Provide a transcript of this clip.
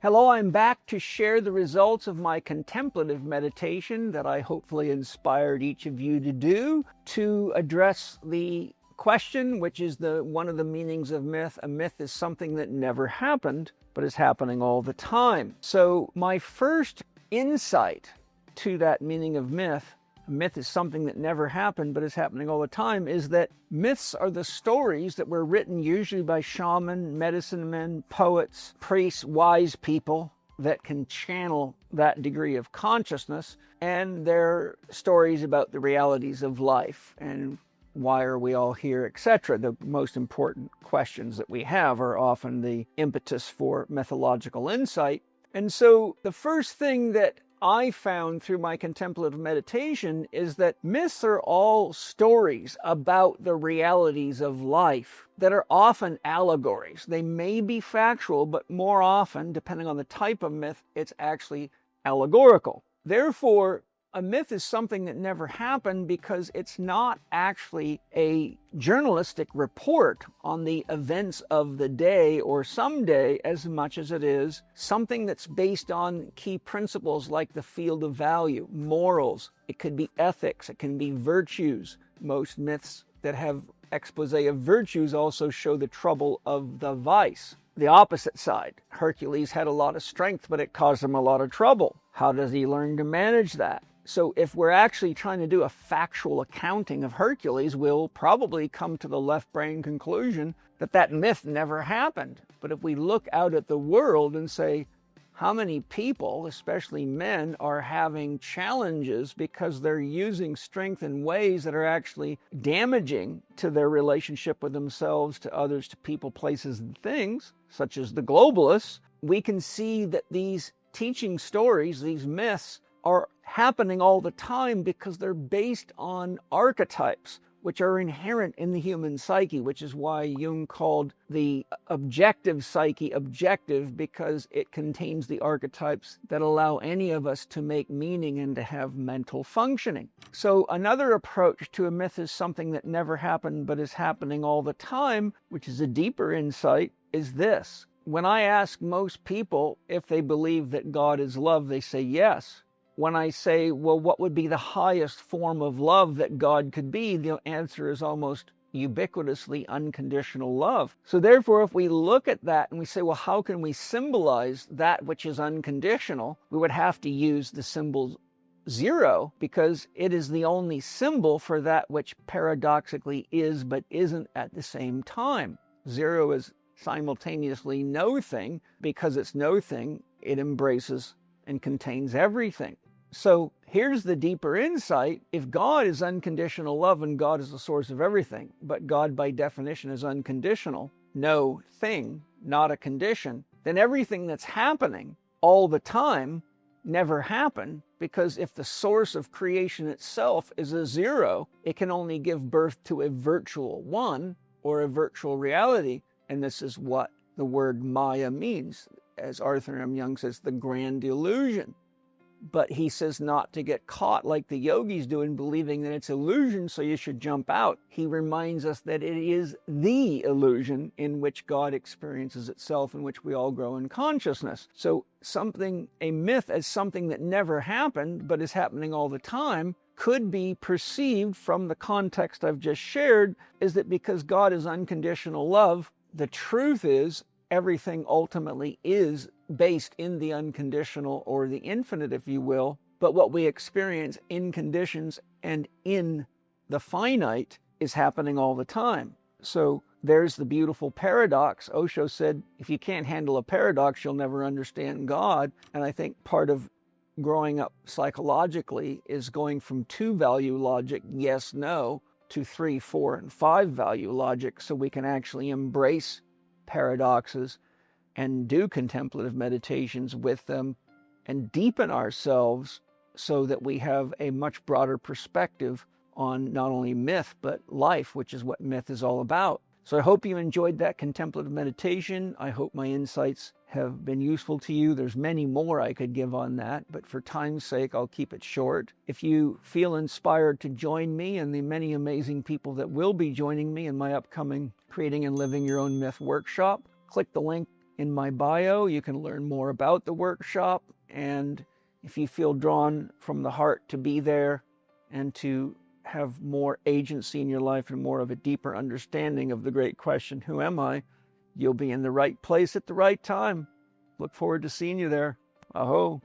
Hello, I'm back to share the results of my contemplative meditation that I hopefully inspired each of you to do to address the question, which is one of the meanings of myth. A myth is something that never happened, but is happening all the time. So my first insight to that meaning of myth, a myth is something that never happened but is happening all the time, is that myths are the stories that were written usually by shaman, medicine men, poets, priests, wise people that can channel that degree of consciousness, and they're stories about the realities of life and why are we all here, etc. The most important questions that we have are often the impetus for mythological insight. And so the first thing that I found through my contemplative meditation is that myths are all stories about the realities of life that are often allegories. They may be factual, but more often, depending on the type of myth, it's actually allegorical. Therefore, a myth is something that never happened because it's not actually a journalistic report on the events of the day or someday as much as it is something that's based on key principles like the field of value, morals. It could be ethics, it can be virtues. Most myths that have expose of virtues also show the trouble of the vice. The opposite side. Hercules had a lot of strength, but it caused him a lot of trouble. How does he learn to manage that? So if we're actually trying to do a factual accounting of Hercules, we'll probably come to the left brain conclusion that that myth never happened. But if we look out at the world and say, how many people, especially men, are having challenges because they're using strength in ways that are actually damaging to their relationship with themselves, to others, to people, places, and things, such as the globalists, we can see that these teaching stories, these myths, are happening all the time because they're based on archetypes, which are inherent in the human psyche, which is why Jung called the objective psyche objective, because it contains the archetypes that allow any of us to make meaning and to have mental functioning. So another approach to a myth is something that never happened but is happening all the time, which is a deeper insight, is this. When I ask most people if they believe that God is love, they say yes. When I say, well, what would be the highest form of love that God could be? The answer is almost ubiquitously unconditional love. So therefore, if we look at that and we say, well, how can we symbolize that which is unconditional? We would have to use the symbol 0 because it is the only symbol for that which paradoxically is but isn't at the same time. 0 is simultaneously no thing. Because it's no thing, it embraces and contains everything. So here's the deeper insight. If God is unconditional love and God is the source of everything, but God by definition is unconditional, no thing, not a condition, then everything that's happening all the time never happened, because if the source of creation itself is a 0, it can only give birth to a virtual 1 or a virtual reality. And this is what the word Maya means. As Arthur M. Young says, the grand illusion. But he says not to get caught like the yogis do in believing that it's illusion, so you should jump out. He reminds us that it is the illusion in which God experiences itself, in which we all grow in consciousness. So a myth as something that never happened but is happening all the time, could be perceived from the context I've just shared, is that because God is unconditional love, the truth is everything ultimately is based in the unconditional or the infinite, if you will. But what we experience in conditions and in the finite is happening all the time. So there's the beautiful paradox. Osho said, if you can't handle a paradox, you'll never understand God. And I think part of growing up psychologically is going from 2-value logic, yes, no, to 3, 4, and 5-value logic, so we can actually embrace paradoxes and do contemplative meditations with them and deepen ourselves so that we have a much broader perspective on not only myth but life, which is what myth is all about. So I hope you enjoyed that contemplative meditation. I hope my insights have been useful to you. There's many more I could give on that, but for time's sake, I'll keep it short. If you feel inspired to join me and the many amazing people that will be joining me in my upcoming Creating and Living Your Own Myth workshop, click the link in my bio. You can learn more about the workshop, and if you feel drawn from the heart to be there and to have more agency in your life and more of a deeper understanding of the great question, who am I? You'll be in the right place at the right time. Look forward to seeing you there. Aho.